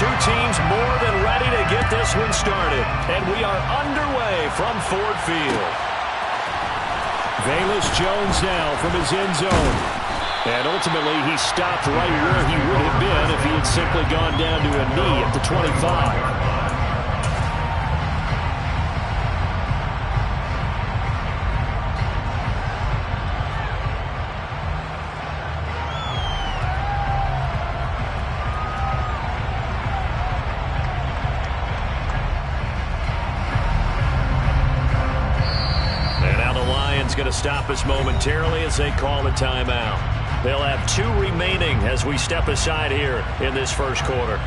Two teams more than ready to get this one started. And we are underway from Ford Field. Velus Jones now from his end zone. And ultimately, he stopped right where he would have been if he had simply gone down to a knee at the 25. Going to stop us momentarily as they call the timeout. They'll have 2 remaining as we step aside here in this first quarter.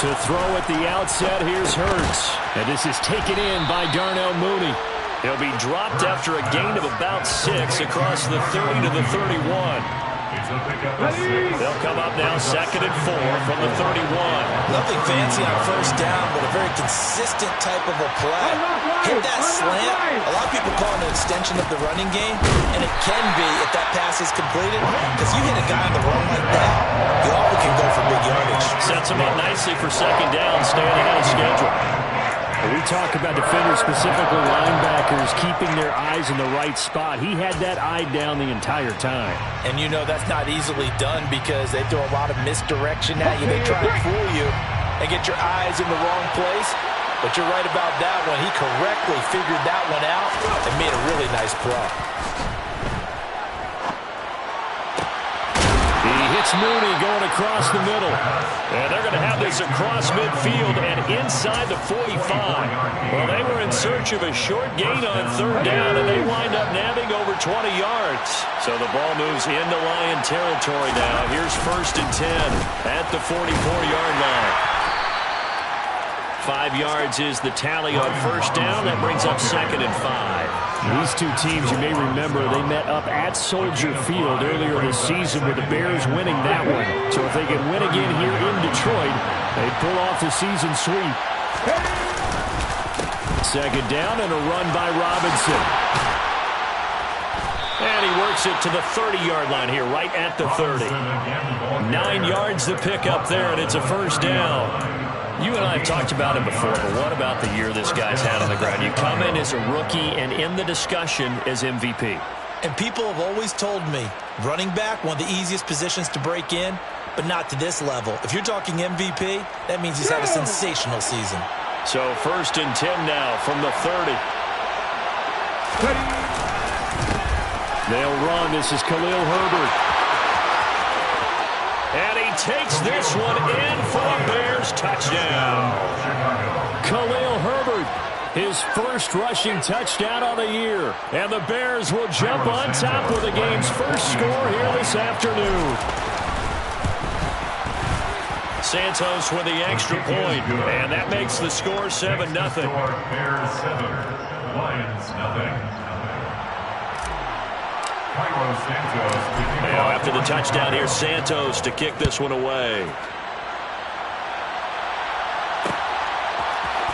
To throw at the outset, here's Hurts. And this is taken in by Darnell Mooney. He'll be dropped after a gain of about 6 across the 30 to the 31. They'll come up now 2nd and 4 from the 31. Nothing fancy on first down, but a very consistent type of a play. Hit that slant. A lot of people call it an extension of the running game, and it can be if that pass is completed, because you hit a guy on the run like that, you often can go for big yardage. Sets him up nicely for 2nd down, staying ahead of schedule. We talk about defenders, specifically linebackers, keeping their eyes in the right spot. He had that eye down the entire time. And you know that's not easily done because they throw a lot of misdirection at you. They try to fool you and get your eyes in the wrong place. But you're right about that one. He correctly figured that one out and made a really nice play. He hits Mooney going across the middle. And they're going to have this across midfield and inside the 45. Well, they were in search of a short gain on 3rd down, and they wind up nabbing over 20 yards. So the ball moves into Lion territory now. Here's 1st and 10 at the 44-yard line. 5 yards is the tally on 1st down. That brings up 2nd and 5. These two teams, you may remember, they met up at Soldier Field earlier this season with the Bears winning that one. So if they can win again here in Detroit, they pull off the season sweep. 2nd down and a run by Robinson. And he works it to the 30-yard line here, right at the 30. 9 yards to pick up there, and it's a 1st down. You and I have talked about it before, but what about the year this guy's had on the ground? You come in as a rookie and in the discussion as MVP. And people have always told me, running back, one of the easiest positions to break in, but not to this level. If you're talking MVP, that means he's had a sensational season. So 1st and 10 now from the 30. They'll run. This is Khalil Herbert. And he takes this one in for a Bears touchdown. Khalil Herbert, his first rushing touchdown on the year. And the Bears will jump on top with the game's first score here this afternoon. Santos with the extra point, and that makes the score 7-0. Bears 7, Lions nothing. Now after the touchdown, here's Santos to kick this one away.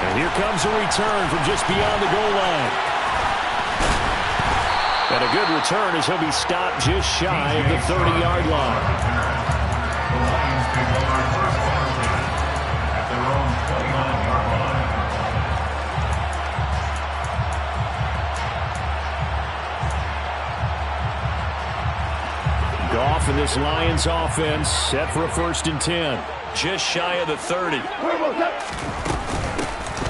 And here comes a return from just beyond the goal line. And a good return as he'll be stopped just shy of the 30-yard line. The Lions pick up our first touchdown at their own 29-yard line. Goff and this Lions offense set for a 1st and 10. Just shy of the 30.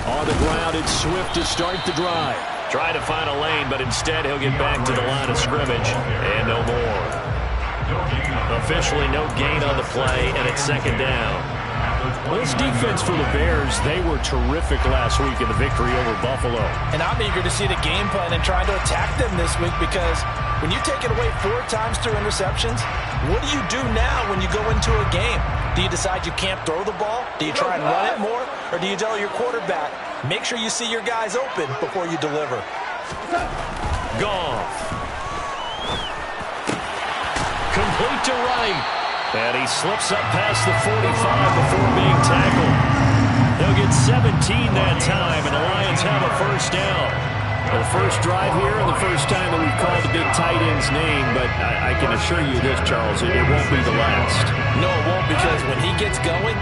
On the ground, it's Swift to start the drive. Try to find a lane, but instead he'll get back to the line of scrimmage. And no more. Officially no gain on the play, and it's 2nd down. Well, this defense for the Bears, they were terrific last week in the victory over Buffalo. And I'm eager to see the game plan and trying to attack them this week because when you take it away 4 times through interceptions, what do you do now when you go into a game? Do you decide you can't throw the ball? Do you try and run it more? Or do you tell your quarterback, make sure you see your guys open before you deliver? Goff. Complete to right. And he slips up past the 45 before being tackled. They'll get 17 that time, and the Lions have a first down. The first drive here and the first time that we've called the big tight end's name, but I can assure you this, Charles, it won't be the last. No, it won't, because when he gets going,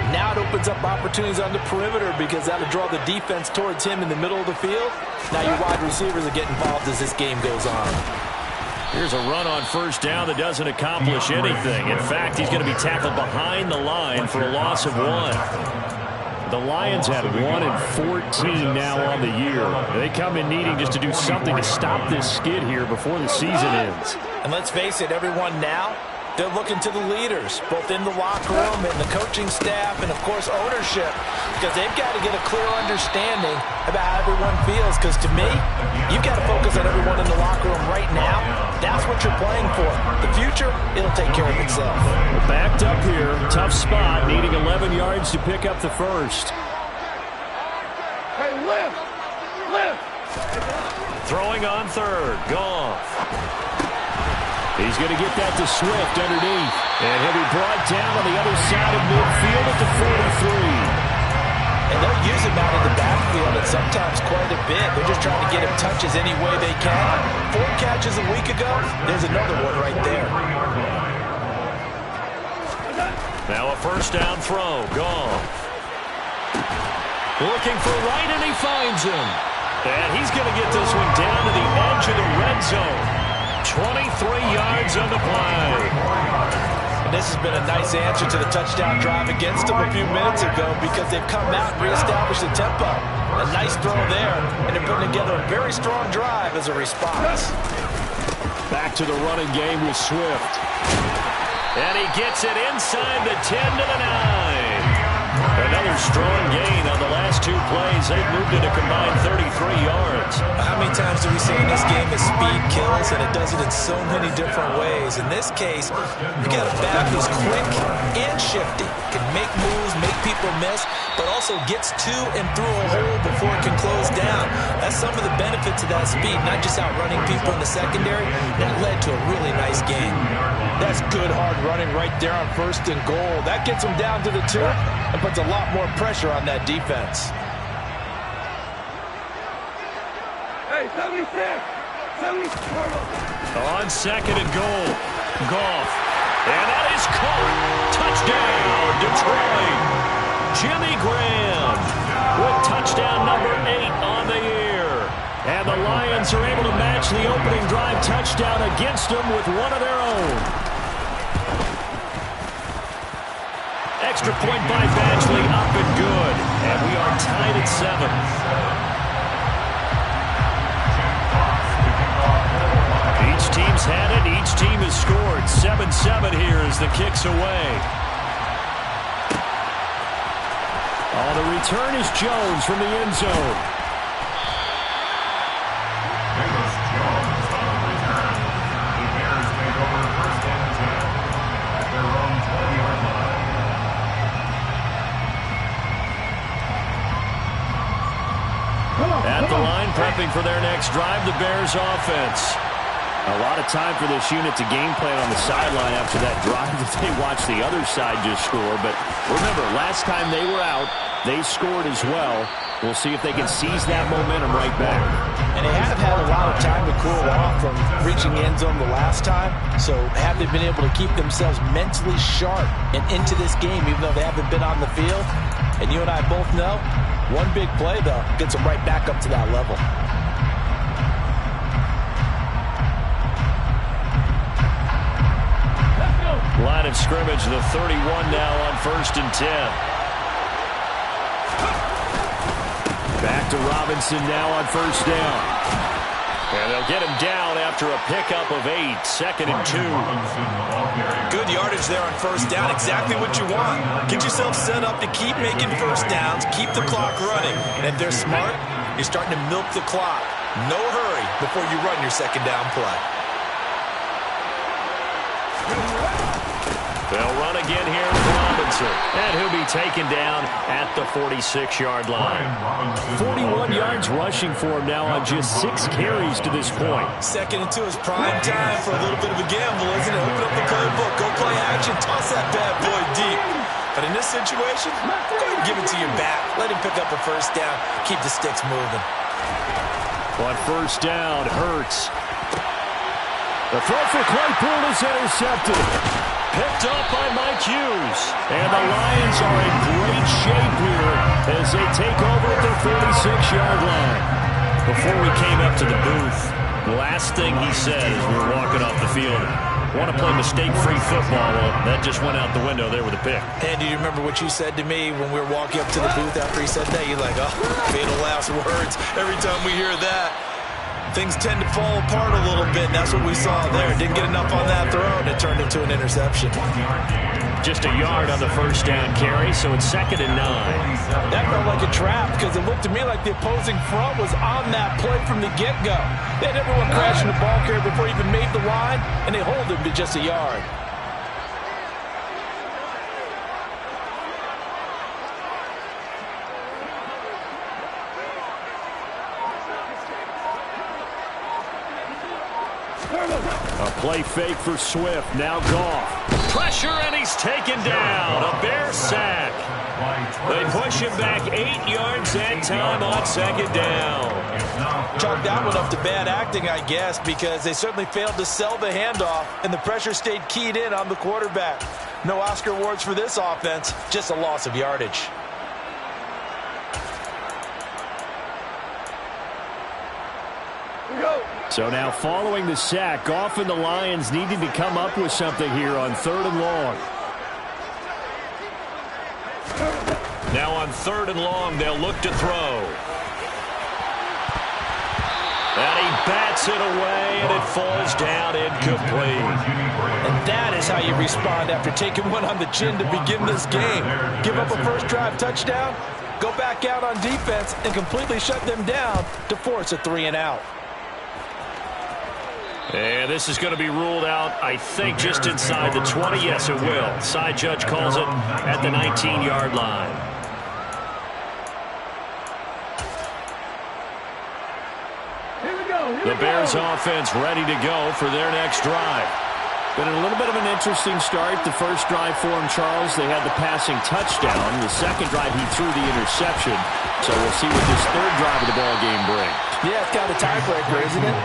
now it opens up opportunities on the perimeter because that'll draw the defense towards him in the middle of the field. Now your wide receivers will get involved as this game goes on. Here's a run on first down that doesn't accomplish anything. In fact, he's going to be tackled behind the line for a loss of 1. The Lions have 1 and 14 now on the year. They come in needing just to do something to stop this skid here before the season ends. And let's face it, everyone now, they're looking to the leaders, both in the locker room and the coaching staff and, of course, ownership, because they've got to get a clear understanding about how everyone feels. Because to me, you've got to focus on everyone in the locker room right now. That's what you're playing for. The future, it'll take care of itself. Backed up here, tough spot, needing 11 yards to pick up the first. Hey, lift! Throwing on third, Goff. He's going to get that to Swift underneath. And he'll be brought down on the other side of midfield at the 43. And they'll use him out of the backfield, and sometimes quite a bit. They're just trying to get him touches any way they can. 4 catches a week ago. There's another one right there. Now a first down throw. Goff. Looking for Wright, and he finds him. And he's going to get this one down to the edge of the red zone. 23 yards on the play. And this has been a nice answer to the touchdown drive against them a few minutes ago because they've come out and reestablished the tempo. A nice throw there, and they're putting together a very strong drive as a response. Back to the running game with Swift. And he gets it inside the 10 to the 9. Another strong gain on the last 2 plays. They've moved it a combined 33 yards. How many times do we say in this game that speed kills, and it does it in so many different ways? In this case, you got a back who's quick and shifty, can make moves, make people miss, but also gets to and through a hole before it can close down. That's some of the benefits of that speed, not just outrunning people in the secondary. That led to a really nice game. That's good hard running right there on first and goal. That gets them down to the 2 and puts a lot more pressure on that defense. Hey, 76! 76! On second and goal, Goff. And that is caught. Touchdown, Detroit. Jimmy Graham with touchdown number 8 on the year. And the Lions are able to match the opening drive touchdown against them with one of their own. Extra point by Badgley, up and good. And we are tied at 7. Each team's had it. Each team has scored. 7-7 here as the kick's away. Oh, the return is Jones from the end zone. At the line, prepping for their next drive, the Bears offense. A lot of time for this unit to game plan on the sideline after that drive that they watched the other side just score. But remember, last time they were out, they scored as well. We'll see if they can seize that momentum right back. And they have had a lot of time to cool off from reaching the end zone the last time. So have they been able to keep themselves mentally sharp and into this game, even though they haven't been on the field? And you and I both know, one big play, though, gets them right back up to that level. Line of scrimmage, the 31 now on 1st and 10. Back to Robinson now on 1st down. And they'll get him down after a pickup of 8, 2nd and 2. Good yardage there on 1st down, exactly what you want. Get yourself set up to keep making 1st downs, keep the clock running. And if they're smart, you're starting to milk the clock. No hurry before you run your 2nd down play. They'll run again here with Robinson. And he'll be taken down at the 46-yard line. 41 yards rushing for him now on just 6 carries to this point. 2nd and 2 is prime time for a little bit of a gamble, isn't it? Open up the playbook, go play action, toss that bad boy deep. But in this situation, go ahead and give it to your back. Let him pick up a first down. Keep the sticks moving. On first down, Hurts. The throw for Claypool is intercepted. Picked up by Mike Hughes. And the Lions are in great shape here as they take over at their 46-yard line. Before we came up to the booth, the last thing he said as we were walking off the field, want to play mistake-free football. Well, that just went out the window there with a pick. And do you remember what you said to me when we were walking up to the booth after he said that? You're like, oh, fatal last words. Every time we hear that, things tend to fall apart a little bit. And that's what we saw there. Didn't get enough on that throw, and it turned into an interception. Just a yard on the first down carry, so it's 2nd and 9. That felt like a trap because it looked to me like the opposing front was on that play from the get-go. They had everyone crashing the ball carrier before he even made the line, and they hold him to just a yard. A play fake for Swift. Now Goff. Pressure, and he's taken down. A Bear sack. They push him back 8 yards that time on 2nd down. Chalk that one up to bad acting, I guess, because they certainly failed to sell the handoff, and the pressure stayed keyed in on the quarterback. No Oscar awards for this offense, just a loss of yardage. So now following the sack, Goff and the Lions needing to come up with something here on 3rd and long. Now on 3rd and long, they'll look to throw. And he bats it away, and it falls down incomplete. And that is how you respond after taking one on the chin to begin this game. Give up a first drive touchdown, go back out on defense, and completely shut them down to force a 3-and-out. And this is going to be ruled out, I think, just inside the 20. Yes, it will. Side judge calls it at the 19-yard line. The Bears offense ready to go for their next drive. Been a little bit of an interesting start. The first drive for him, Charles, they had the passing touchdown. The second drive, he threw the interception. So we'll see what this third drive of the ball game brings. Yeah, it's kind of a tiebreaker, isn't it?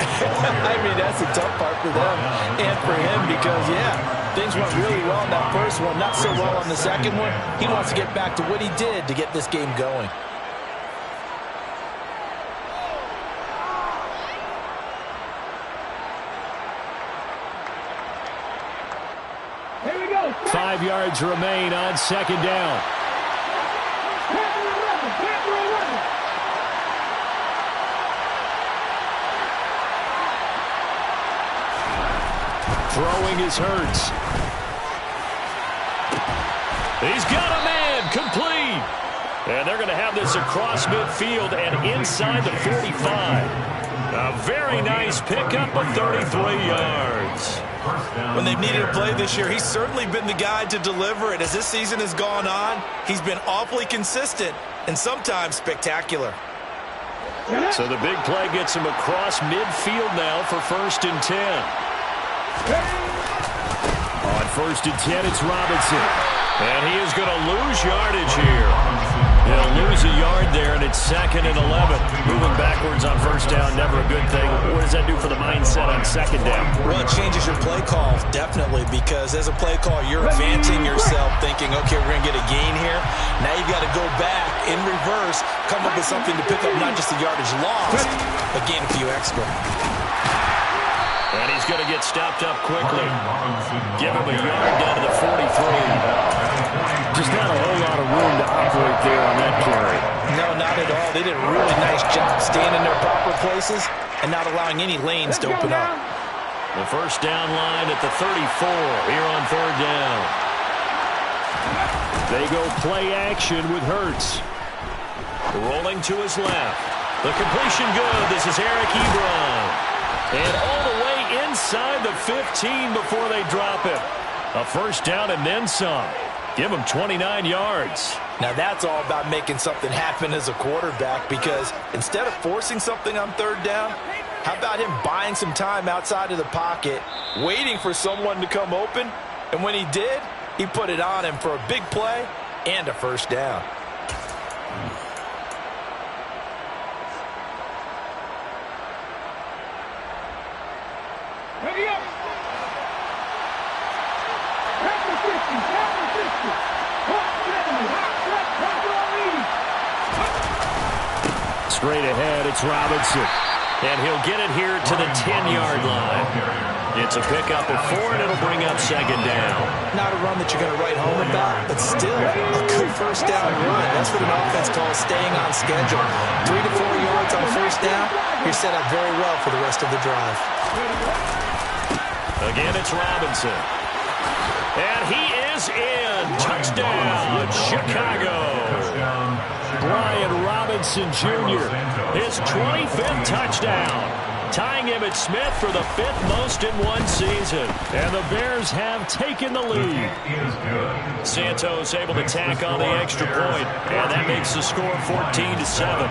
I mean, that's the tough part for them and for him because, yeah, things went really well in that first one, not so well on the second one. He wants to get back to what he did to get this game going. Here we go. 5 yards remain on 2nd down. Throwing is Hurts. He's got a man, complete. And they're going to have this across midfield and inside the 45. A very nice pickup of 33 yards. When they've needed a play this year, he's certainly been the guy to deliver it. As this season has gone on, he's been awfully consistent and sometimes spectacular. So the big play gets him across midfield now for 1st and 10. On 1st and 10, it's Robinson. And he is going to lose yardage here. He'll lose a yard there, and it's 2nd and 11. Moving backwards on 1st down, never a good thing. What does that do for the mindset on 2nd down? Well, it changes your play call, definitely, because as a play call, you're advancing yourself, thinking, okay, we're going to get a gain here. Now you've got to go back in reverse, come up with something to pick up not just the yardage lost, but gain a few extra. And he's going to get stopped up quickly. Give him a yard down to the 43. Just not a whole lot of room to operate there on that carry. No, not at all. They did a really nice job staying in their proper places and not allowing any lanes to open up. The first down line at the 34 here on 3rd down. They go play action with Hurts. Rolling to his left. The completion good. This is Eric Ebron. And all the way inside the 15 before they drop it. A first down and then some. Give him 29 yards. Now that's all about making something happen as a quarterback, because instead of forcing something on third down, how about him buying some time outside of the pocket, waiting for someone to come open, and when he did, he put it on him for a big play and a first down. Ready up. Back to 50. Back to 50. Hot 70. Hot left. Hot lead. Straight ahead, it's Robinson. And he'll get it here to the 10-yard line. It's a pickup of 4, and it'll bring up second down. Not a run that you're going to write home about, but still a good first down run. That's what an offense calls staying on schedule. 3 to 4 yards on first down, you're set up very well for the rest of the drive. Again, it's Robinson. And he is in. Touchdown, Chicago. Brian Robinson Jr., his 25th touchdown, tying Emmitt Smith for the 5th most in one season. And the Bears have taken the lead. Santos able to tack on the extra point, and that makes the score 14-7.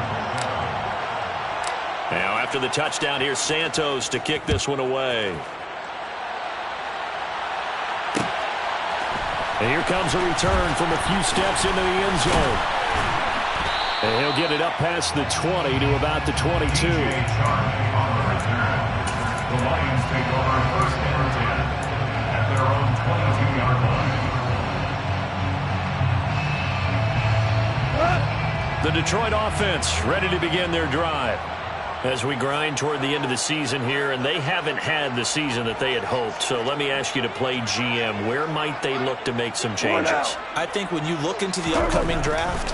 Now, after the touchdown, here's Santos to kick this one away. And here comes a return from a few steps into the end zone. And he'll get it up past the 20 to about the 22. The Lions take over first and 10 at their own 22-yard line. The Detroit offense ready to begin their drive as we grind toward the end of the season here, and they haven't had the season that they had hoped. So let me ask you to play GM. Where might they look to make some changes? I think when you look into the upcoming draft,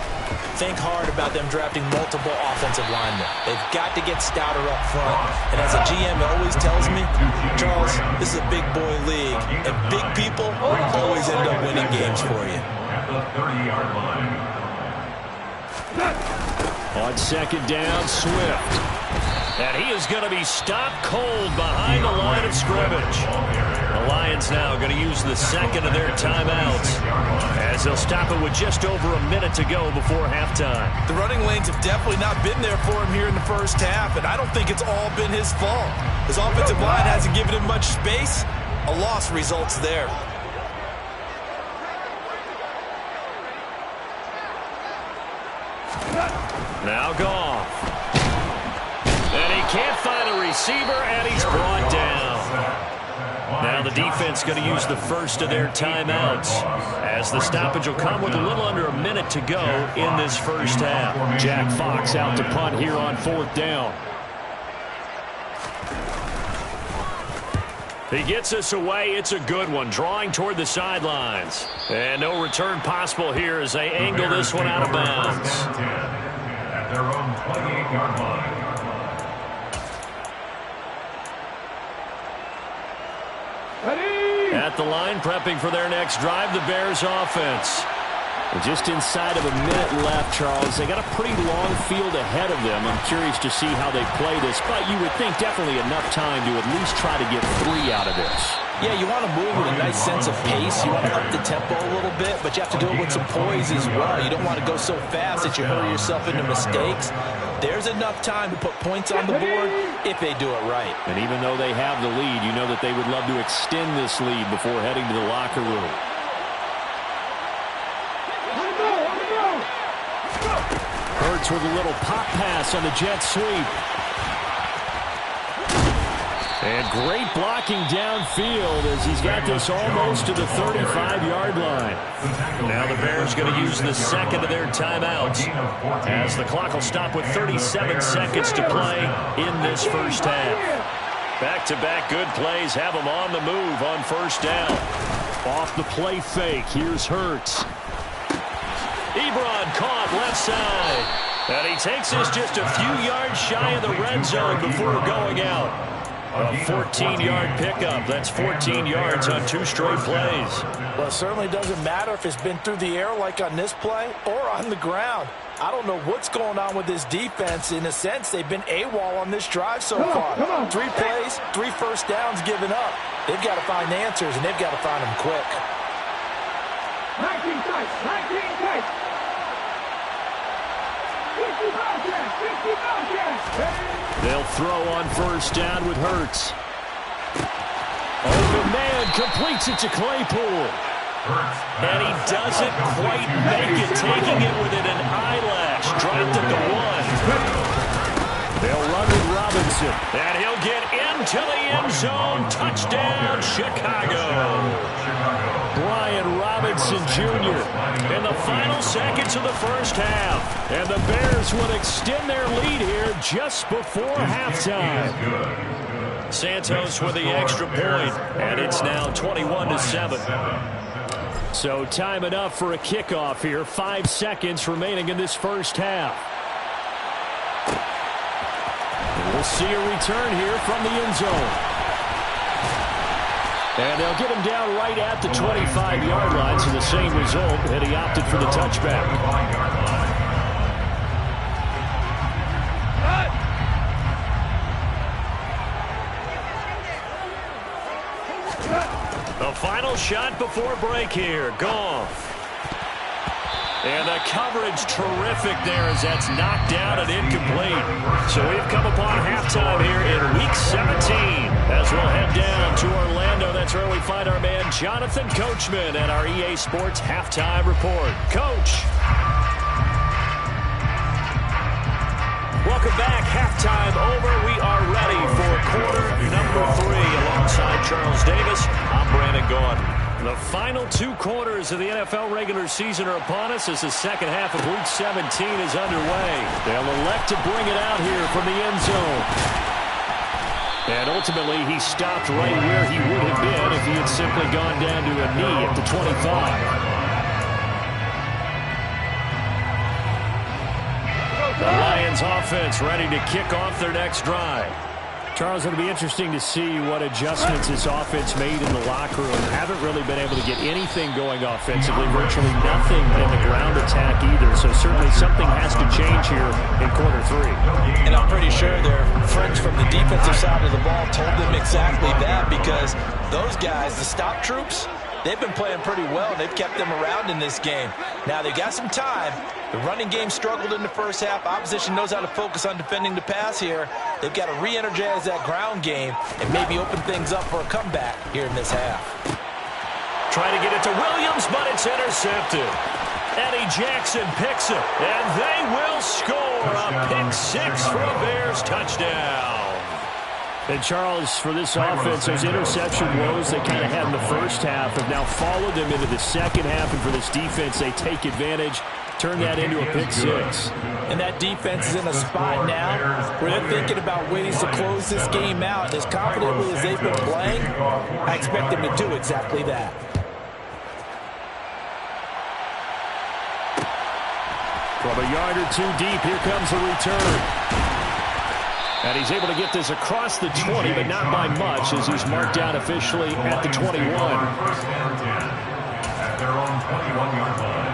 think hard about them drafting multiple offensive linemen. They've got to get stouter up front. And as a GM always tells me, Charles, this is a big boy league, and big people always end up winning games for you. At the 30-yard line. On second down, Swift. And he is going to be stopped cold behind the line of scrimmage. The Lions now going to use the second of their timeouts as they'll stop it with just over a minute to go before halftime. The running lanes have definitely not been there for him here in the first half, and I don't think it's all been his fault. His offensive line hasn't given him much space. A loss results there. Now Goff. And he can't find a receiver, and he's brought down. Now the defense going to use the first of their timeouts as the stoppage will come with a little under a minute to go in this first half. Jack Fox out to punt here on 4th down. He gets us away. It's a good one, drawing toward the sidelines. And no return possible here as they angle this one out of bounds. At their own 28-yard line. At the line, prepping for their next drive, the Bears offense. Just inside of a minute left, Charles. They got a pretty long field ahead of them. I'm curious to see how they play this, but you would think definitely enough time to at least try to get 3 out of this. Yeah, you want to move with a nice sense of pace. You want to up the tempo a little bit, but you have to do it with some poise as well. You don't want to go so fast that you hurry yourself into mistakes. There's enough time to put points on the board if they do it right. And even though they have the lead, you know that they would love to extend this lead before heading to the locker room. Hurts with a little pop pass on the jet sweep. And great blocking downfield as he's got this almost to the 35-yard line. Now the Bears going to use the second of their timeouts as the clock will stop with 37 seconds to play in this first half. Back-to-back good plays have them on the move on first down. Off the play fake, here's Hurts. Ebron caught left side. And he takes this just a few yards shy of the red zone before going out. A 14-yard pickup. That's 14 yards on 2 straight plays. Well, it certainly doesn't matter if it's been through the air like on this play or on the ground. I don't know what's going on with this defense. In a sense, they've been AWOL on this drive so far. 3 plays, 3 first downs given up. They've got to find answers, and they've got to find them quick. 19 tight, 19 tight. 50 Bobcats, 50 Bobcats. They'll throw on first down with Hurts. Open man completes it to Claypool. And he doesn't quite make it, taking it within an eyelash. Dropped at the 1. They'll run with Robinson. And he'll get into the end zone. Touchdown, Chicago. Brian Robinson Jr. in the final seconds of the first half. And the Bears would extend their lead here just before halftime. Santos with the extra point, and it's now 21-7. So time enough for a kickoff here. 5 seconds remaining in this first half. And we'll see a return here from the end zone. And they'll get him down right at the 25-yard line, so the same result, and he opted for the touchback. The final shot before break here. Goff. And the coverage terrific there as that's knocked down and incomplete. So we've come upon halftime here in Week 17. As we'll head down to Orlando, that's where we find our man Jonathan Coachman at our EA Sports Halftime Report. Coach. Welcome back. Halftime over. We are ready for quarter number 3 alongside Charles Davis. I'm Brandon Gordon. The final 2 quarters of the NFL regular season are upon us as the second half of Week 17 is underway. They'll elect to bring it out here from the end zone. And ultimately, he stopped right where he would have been if he had simply gone down to a knee at the 25. The Lions offense ready to kick off their next drive. Charles, it'll be interesting to see what adjustments this offense made in the locker room. Haven't really been able to get anything going offensively, virtually nothing in the ground attack either. So certainly something has to change here in quarter 3. And I'm pretty sure their friends from the defensive side of the ball told them exactly that, because those guys, the stop troops, they've been playing pretty well, and they've kept them around in this game. Now, they've got some time. The running game struggled in the first half. Opposition knows how to focus on defending the pass here. They've got to re-energize that ground game and maybe open things up for a comeback here in this half. Trying to get it to Williams, but it's intercepted. Eddie Jackson picks it, and they will score a pick 6 for a Bears touchdown. And Charles, for this offense, those interception woes they kind of had in the first half have now followed them into the second half. And for this defense, they take advantage, turn that into a pick 6. And that defense is in a spot now where they're thinking about ways to close this game out. As confidently as they've been playing, I expect them to do exactly that. From a yard or 2 deep, here comes the return. And he's able to get this across the 20, but not by much, as he's marked down officially at the 21. First down and 10 at their own 21-yard line.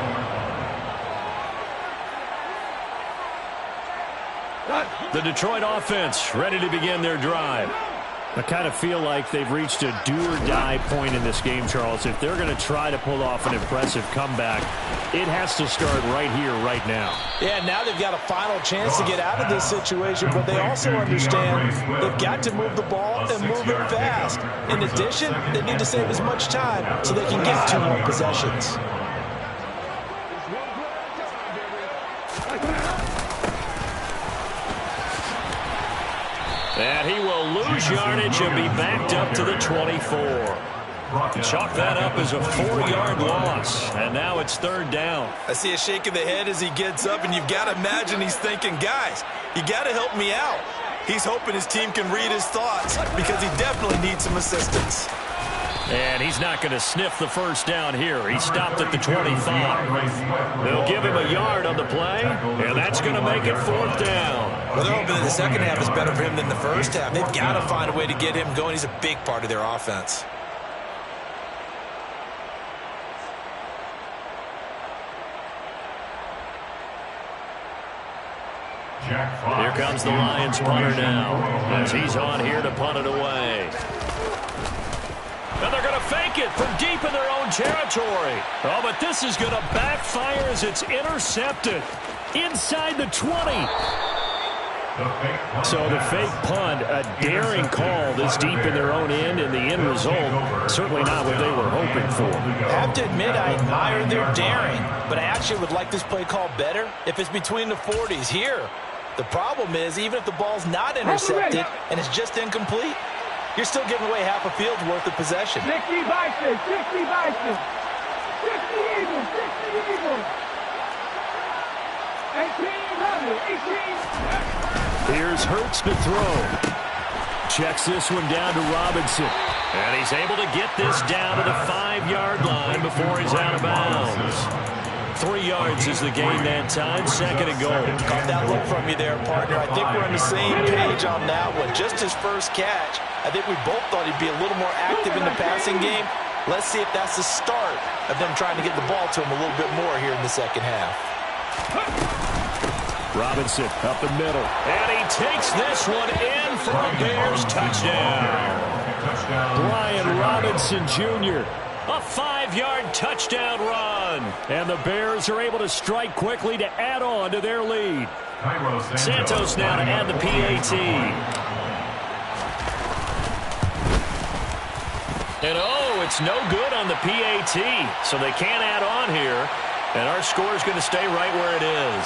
The Detroit offense ready to begin their drive. I kind of feel like they've reached a do-or-die point in this game, Charles. If they're going to try to pull off an impressive comeback, it has to start right here, right now. Yeah, now they've got a final chance to get out of this situation, but they also understand they've got to move the ball and move it fast. In addition, they need to save as much time so they can get 2 more possessions. And he will lose yardage and be backed up to the 24. Chalk that up as a 4-yard loss, and now it's 3rd down. I see a shake of the head as he gets up, and you've got to imagine he's thinking, guys, you got to help me out. He's hoping his team can read his thoughts because he definitely needs some assistance. And he's not going to sniff the first down here. He stopped at the 25. They'll give him a yard on the play, and that's going to make it 4th down. Well, they're hoping that the second half is better for him than the first half. They've got to find a way to get him going. He's a big part of their offense. Here comes the Lions punter now, as he's on here to punt it away. And they're going to fake it from deep in their own territory. Oh, but this is going to backfire as it's intercepted inside the 20. So the fake punt, a daring call this deep in their own end, and the end result, certainly not what they were hoping for. I have to admit, I admire their daring, but I actually would like this play call better if it's between the 40s here. The problem is, even if the ball's not intercepted and it's just incomplete, you're still giving away half a field's worth of possession. 60 Bison, 60 Bison, 60 Eagles, 60 Eagles. 18, Here's Hurts to throw. Checks this one down to Robinson. And he's able to get this down to the 5-yard line before he's out of bounds. 3 yards is the gain that time, 2nd and goal. Caught that look from you there, partner. I think we're on the same page on that one. Just his first catch. I think we both thought he'd be a little more active in the passing game. Let's see if that's the start of them trying to get the ball to him a little bit more here in the second half. Robinson up the middle. And he takes this one in for a Bears touchdown. Brian Robinson Jr., a 5-yard touchdown run. And the Bears are able to strike quickly to add on to their lead. Santos now to add the PAT. And oh, it's no good on the PAT. So they can't add on here. And our score is going to stay right where it is.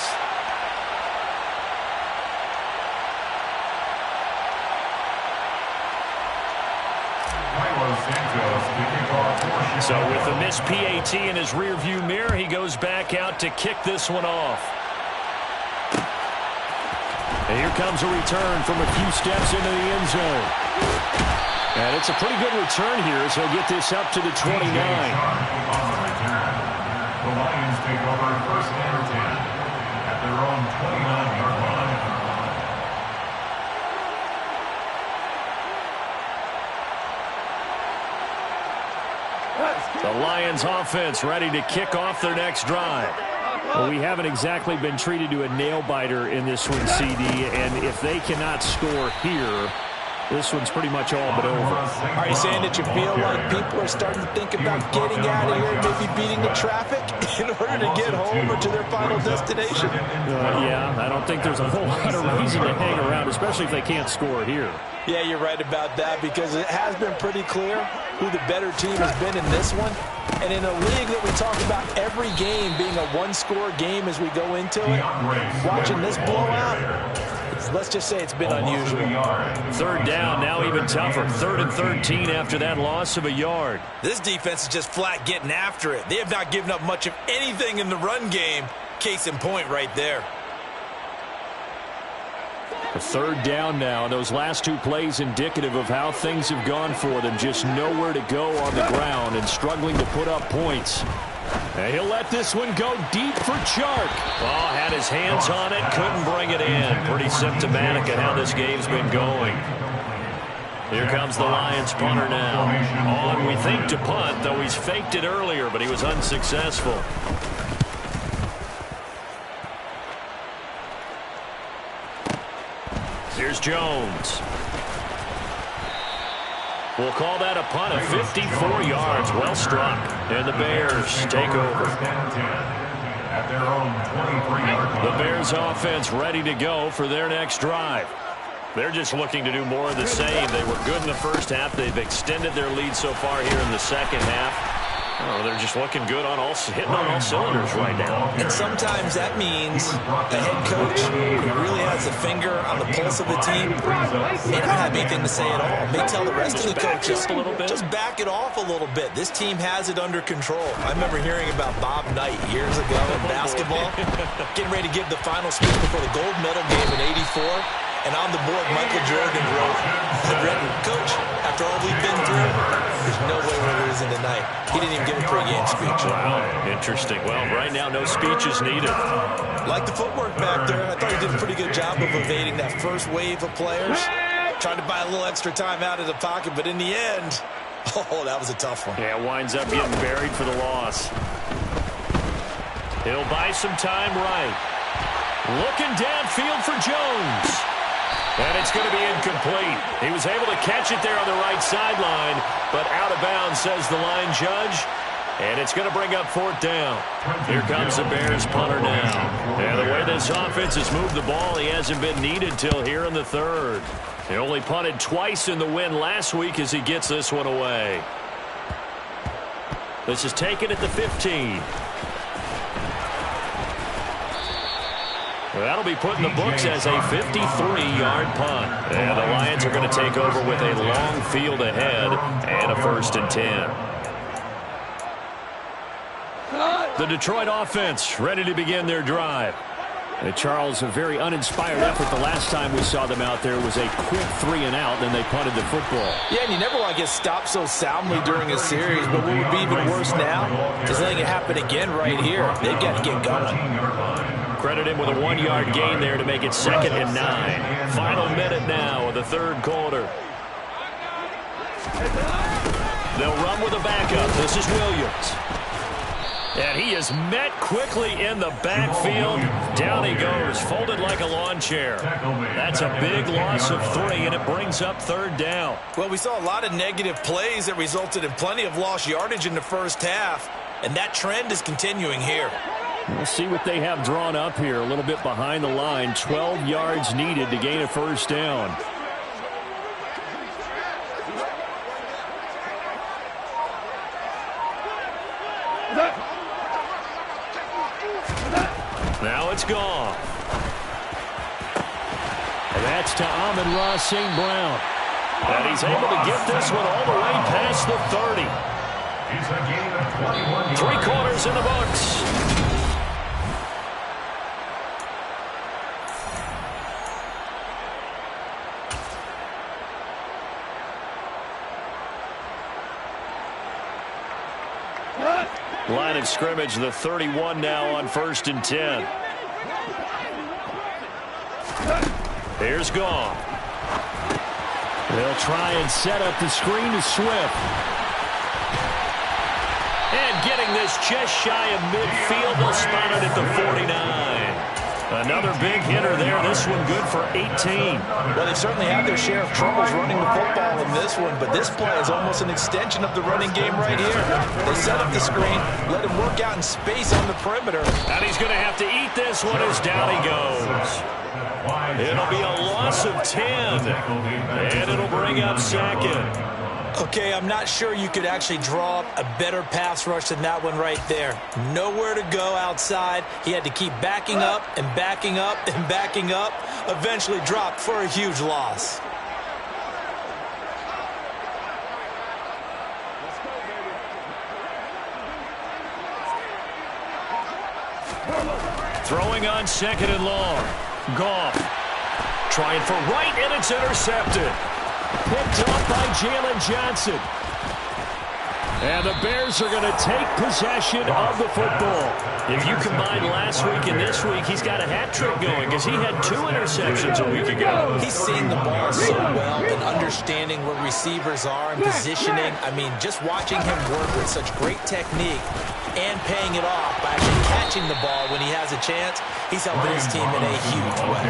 So with the missed PAT in his rearview mirror, he goes back out to kick this one off. And here comes a return from a few steps into the end zone. And it's a pretty good return here as he'll get this up to the 29. The Lions take over 1st and 10 at their own 29-yard line. The Lions offense ready to kick off their next drive. Well, we haven't exactly been treated to a nail-biter in this one, CD, and if they cannot score here, this one's pretty much all but over. Are you saying that you feel like people are starting to think about getting out of here and maybe beating the traffic in order to get home or to their final destination? Yeah, I don't think there's a whole lot of reason to hang around, especially if they can't score here. Yeah, you're right about that because it has been pretty clear who the better team has been in this one. And in a league that we talk about every game being a one-score game as we go into it, watching this blowout, let's just say it's been unusual. 3rd down, now even tougher. 3rd and 13 after that loss of a yard. This defense is just flat getting after it. They have not given up much of anything in the run game. Case in point right there. A 3rd down now. Those last 2 plays indicative of how things have gone for them. Just nowhere to go on the ground and struggling to put up points. And he'll let this one go deep for Chark. Oh, had his hands on it, couldn't bring it in. Pretty symptomatic of how this game's been going. Here comes the Lions punter now. On, we think, to punt, though he's faked it earlier, but he was unsuccessful. Here's Jones. We'll call that a punt of 54 yards. Well struck. And the Bears take over. The Bears offense ready to go for their next drive. They're just looking to do more of the same. They were good in the first half. They've extended their lead so far here in the second half. Oh, they're just looking good on hitting on all cylinders right now. And sometimes that means a head coach who really has a finger on the pulse of the team may not have anything to say at all. May tell the rest of the coaches, just back it off a little bit. This team has it under control. I remember hearing about Bob Knight years ago in basketball, getting ready to give the final speech before the gold medal game in '84. And on the board, Michael Jordan wrote, Coach, after all we've been through, there's no way we're losing tonight. He didn't even give a pregame speech. Wow, interesting. Well, right now, no speech is needed. Like the footwork back there, I thought he did a pretty good job of evading that first wave of players. Tried to buy a little extra time out of the pocket, but in the end, oh, that was a tough one. Yeah, winds up getting buried for the loss. He'll buy some time right. Looking downfield for Jones. And it's going to be incomplete. He was able to catch it there on the right sideline, but out of bounds, says the line judge. And it's going to bring up 4th down. Here comes the Bears punter now. And the way this offense has moved the ball, he hasn't been needed till here in the 3rd. He only punted twice in the win last week as he gets this one away. This is taken at the 15. Well, that'll be put in the books as a 53-yard punt. And the Lions are going to take over with a long field ahead and a 1st and 10. The Detroit offense ready to begin their drive. And Charles, a very uninspired effort the last time we saw them out there was a quick 3-and-out, then they punted the football. Yeah, and you never want to get stopped so soundly during a series, but what would be even worse now is letting it happen again right here. They've got to get going. Credit him with a 1-yard gain there to make it 2nd and 9. Final minute now of the 3rd quarter. They'll run with a backup. This is Williams. And he is met quickly in the backfield. Down he goes, folded like a lawn chair. That's a big loss of 3, and it brings up 3rd down. Well, we saw a lot of negative plays that resulted in plenty of lost yardage in the first half, and that trend is continuing here. We'll see what they have drawn up here. A little bit behind the line. 12 yards needed to gain a 1st down. Now it's gone. And that's to Amon-Ra St. Brown. And he's able to get this one all the way past the 30. 3 quarters in the books. Line of scrimmage, the 31 now on 1st and 10. Here's Goff. They'll try and set up the screen to Swift. And getting this just shy of midfield, they'll spot it at the 49. Another big hitter there. This one good for 18. Well, they certainly had their share of troubles running the football in this one, but this play is almost an extension of the running game right here. They set up the screen, let him work out in space on the perimeter. And he's going to have to eat this one as down he goes. It'll be a loss of 10, and it'll bring up 2nd. Okay, I'm not sure you could actually draw up a better pass rush than that one right there. Nowhere to go outside. He had to keep backing up and backing up and backing up. Eventually dropped for a huge loss. Throwing on 2nd and long. Goff trying for right, and it's intercepted. Picked up by Jalen Johnson. And the Bears are going to take possession of the football. If you combine last week and this week, he's got a hat trick going because he had 2 interceptions a week ago. He's seeing the ball so well and understanding where receivers are and positioning. I mean, just watching him work with such great technique and paying it off by actually catching the ball when he has a chance, he's helping his team in a huge way.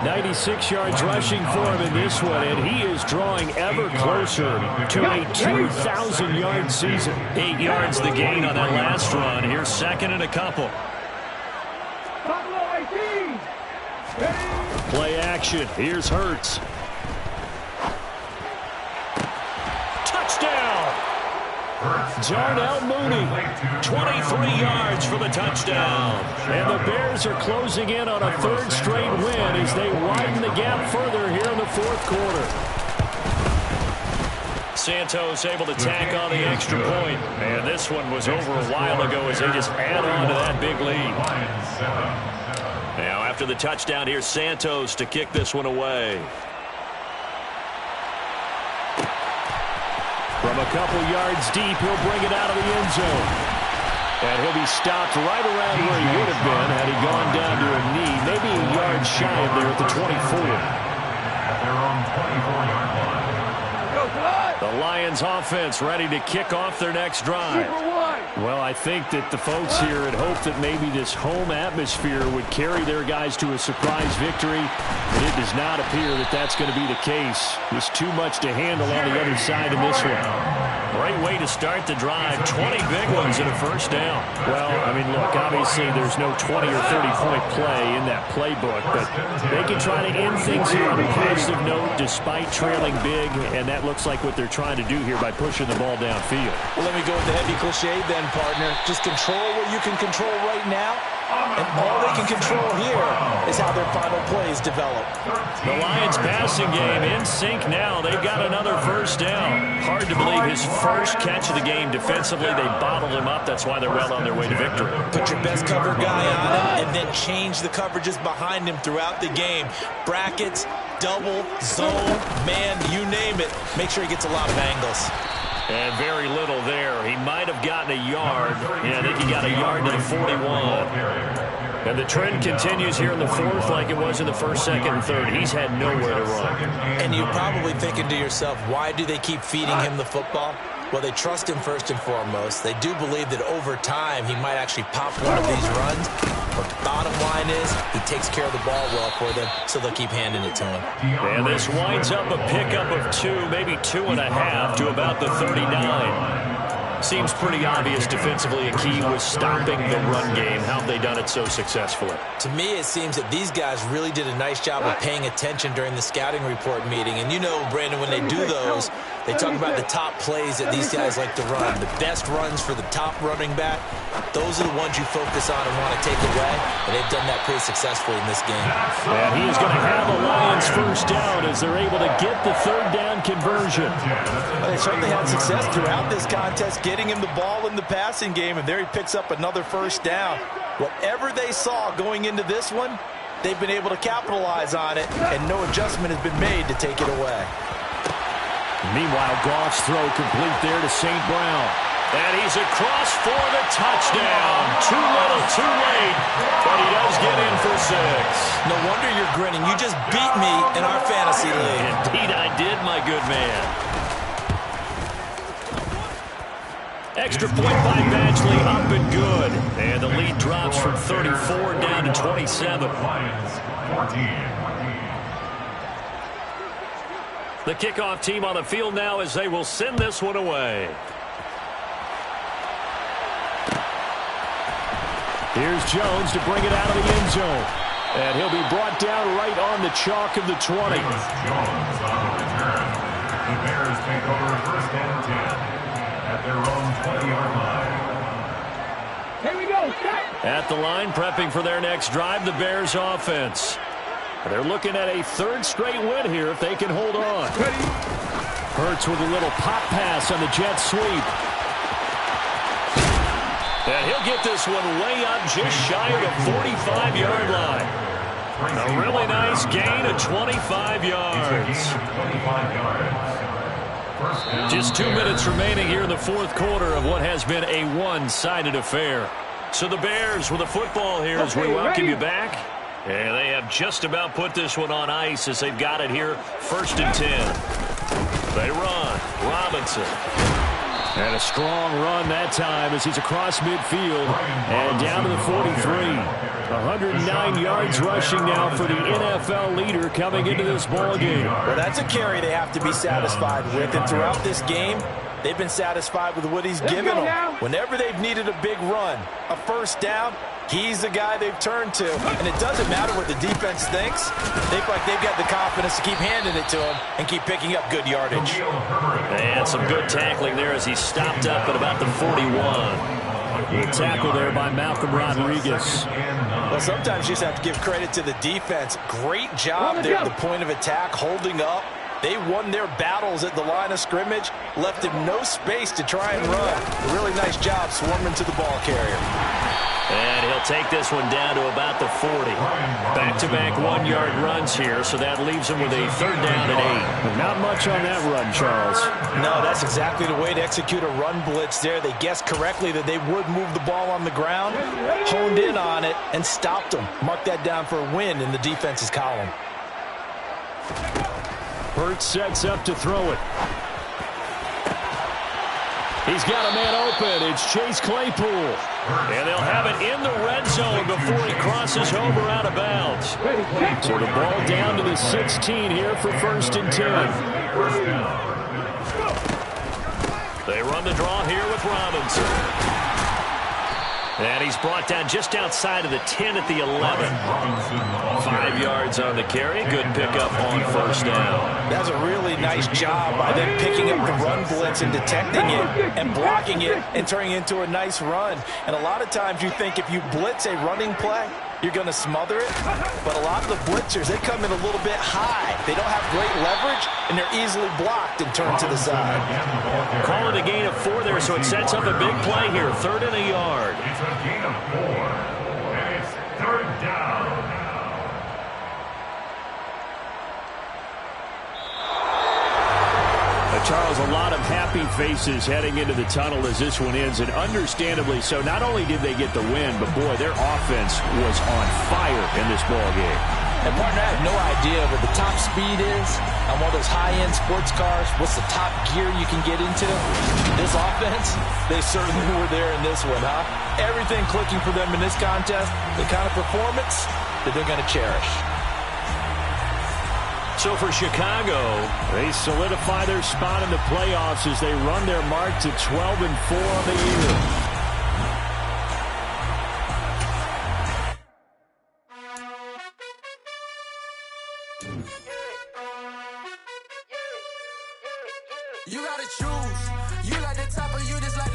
96 yards rushing for him in this one, and he is drawing ever closer to a 2,000-yard season. 8 yards the gain on that last run. Here's 2nd and a couple. Play action. Here's Hurts. Touchdown! Darnell Mooney, 23 yards for the touchdown. And the Bears are closing in on a 3rd straight win as they widen the gap further here in the 4th quarter. Santos able to tack on the extra point. And this one was over a while ago as they just add on to that big lead. Now after the touchdown, here's Santos to kick this one away. From a couple yards deep, he'll bring it out of the end zone. And he'll be stopped right around where he would have been had he gone down to a knee, maybe a yard shy of there at the 24. At their own 24-yard line. The Lions offense ready to kick off their next drive. Well, I think that the folks here had hoped that maybe this home atmosphere would carry their guys to a surprise victory, but it does not appear that that's going to be the case. There's too much to handle on the other side in this one. Great way to start the drive. 20 big ones and a first down. Well, I mean, look, obviously there's no 20 or 30-point play in that playbook, but they can try to end things here on a positive note despite trailing big, and that looks like what they're trying to do here by pushing the ball downfield. Well, let me go with the heavy cliche then, partner. Just control what you can control right now, and all they can control here is how their final plays develop. The Lions passing game in sync now. They've got another first down. Hard to believe his first catch of the game defensively. They bottled him up. That's why they're well on their way to victory. Put your best cover guy on him and then change the coverages behind him throughout the game. Brackets, double, zone, man, you name it. Make sure he gets a lot of angles. And very little there. He might have gotten a yard. Yeah, I think he got a yard to the 41. And the trend continues here in the fourth like it was in the first, second, and third. He's had nowhere to run. And you're probably thinking to yourself, why do they keep feeding him the football? Well, they trust him first and foremost. They do believe that over time he might actually pop one of these runs. But the bottom line is he takes care of the ball well for them, so they'll keep handing it to him. And this winds up a pickup of 2, maybe 2.5 to about the 39. Seems pretty obvious defensively a key was stopping the run game. How have they done it so successfully? To me, it seems that these guys really did a nice job of paying attention during the scouting report meeting. And you know, Brandon, when they do those, they talk about the top plays that these guys like to run. The best runs for the top running back, those are the ones you focus on and want to take away. And they've done that pretty successfully in this game. And he is going to have a Lions first down as they're able to get the third down conversion. Well, they certainly had success throughout this contest, getting him the ball in the passing game, and there he picks up another first down. Whatever they saw going into this one, they've been able to capitalize on it, and no adjustment has been made to take it away. Meanwhile, Goff's throw complete there to St. Brown. And he's across for the touchdown. Too little, too late, but he does get in for 6. No wonder you're grinning. You just beat me in our fantasy league. Indeed I did, my good man. Extra point by Badgley, up and good. And the lead drops from 34 down to 27. The kickoff team on the field now as they will send this one away. Here's Jones to bring it out of the end zone. And he'll be brought down right on the chalk of the 20. Jones on the return. The Bears take over first and 10. At their own 20-yard line. Here we go. Stop. At the line, prepping for their next drive, the Bears offense. They're looking at a third straight win here if they can hold on. Hurts with a little pop pass on the jet sweep. And he'll get this one way up just shy of the 45-yard line. A really nice gain of 25 yards. Just 2 minutes remaining here in the fourth quarter of what has been a one-sided affair. So the Bears with the football here as we welcome you back. And they have just about put this one on ice as they've got it here, 1st and 10. They run. Robinson. And a strong run that time as he's across midfield and down to the 43. 109 yards rushing now for the NFL leader coming into this ball game. Well, that's a carry they have to be satisfied with. And throughout this game, they've been satisfied with what he's given them. Whenever they've needed a big run, a first down, he's the guy they've turned to. And it doesn't matter what the defense thinks. They feel like they've got the confidence to keep handing it to him and keep picking up good yardage. And some good tackling there as he stopped up at about the 41. Good tackle there by Malcolm Rodriguez. Well, sometimes you just have to give credit to the defense. Great job there at the point of attack, holding up. They won their battles at the line of scrimmage, left him no space to try and run. A really nice job swarming to the ball carrier. And he'll take this one down to about the 40. Back-to-back one-yard runs here, so that leaves him with a third down and 8. Not much on that run, Charles. No, that's exactly the way to execute a run blitz there. They guessed correctly that they would move the ball on the ground, honed in on it, and stopped them. Mark that down for a win in the defense's column. Burt sets up to throw it. He's got a man open. It's Chase Claypool. And they'll have it in the red zone before he crosses over out of bounds. So the ball down to the 16 here for 1st and 10. They run the draw here with Robinson. And he's brought down just outside of the 10 at the 11. 5 yards on the carry. Good pickup on 1st down. That's a really nice job by them picking up the run blitz and detecting it and blocking it and turning it into a nice run. And a lot of times you think if you blitz a running play, you're going to smother it. But a lot of the blitzers, they come in a little bit high. They don't have great leverage, and they're easily blocked and turned to the side. Call it a gain of 4 there, so it sets up a big play here. 3rd and a yard. It's a gain of 4, and it's 3rd down. Charles, a lot of happy faces heading into the tunnel as this one ends, and understandably so. Not only did they get the win, but, boy, their offense was on fire in this ball game. And, partner, I have no idea what the top speed is on one of those high-end sports cars. What's the top gear you can get into? This offense, they certainly were there in this one, huh? Everything clicking for them in this contest, the kind of performance that they're going to cherish. So for Chicago, they solidify their spot in the playoffs as they run their mark to 12-4 on the year. You gotta choose. You like the top or you just like